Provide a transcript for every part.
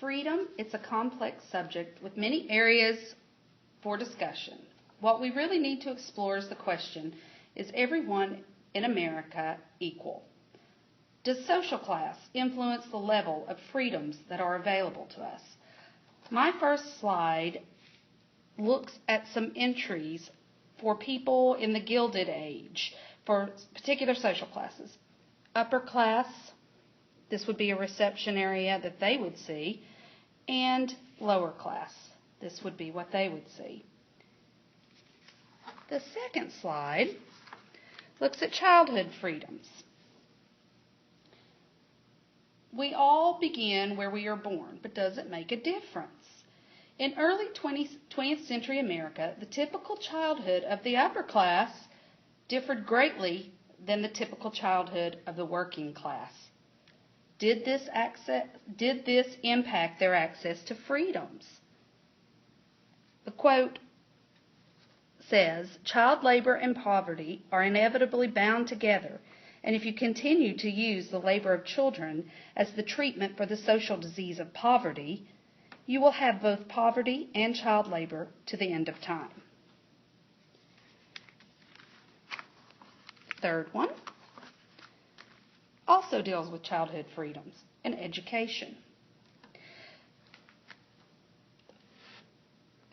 Freedom, it's a complex subject with many areas for discussion. What we really need to explore is the question, is everyone in America equal? Does social class influence the level of freedoms that are available to us? My first slide looks at some entries for people in the Gilded Age for particular social classes. Upper class, this would be a reception area that they would see, and lower class, this would be what they would see. The second slide looks at childhood freedoms. We all begin where we are born, but does it make a difference? In early 20th century America, the typical childhood of the upper class differed greatly than the typical childhood of the working class. Did this impact their access to freedoms? The quote says, "Child labor and poverty are inevitably bound together, and if you continue to use the labor of children as the treatment for the social disease of poverty, you will have both poverty and child labor to the end of time." Third one also deals with childhood freedoms and education.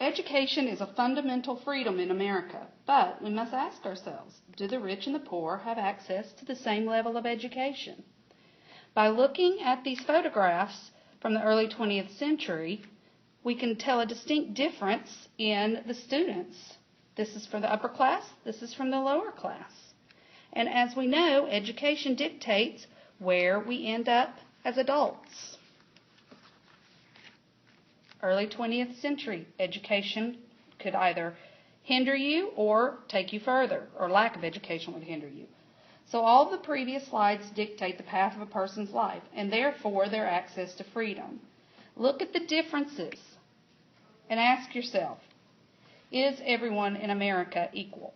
Education is a fundamental freedom in America, but we must ask ourselves, do the rich and the poor have access to the same level of education? By looking at these photographs from the early 20th century, we can tell a distinct difference in the students. This is for the upper class, this is from the lower class. And as we know, education dictates where we end up as adults. Early 20th century education could either hinder you or take you further, or lack of education would hinder you. So all the previous slides dictate the path of a person's life, and therefore their access to freedom. Look at the differences and ask yourself, is everyone in America equal?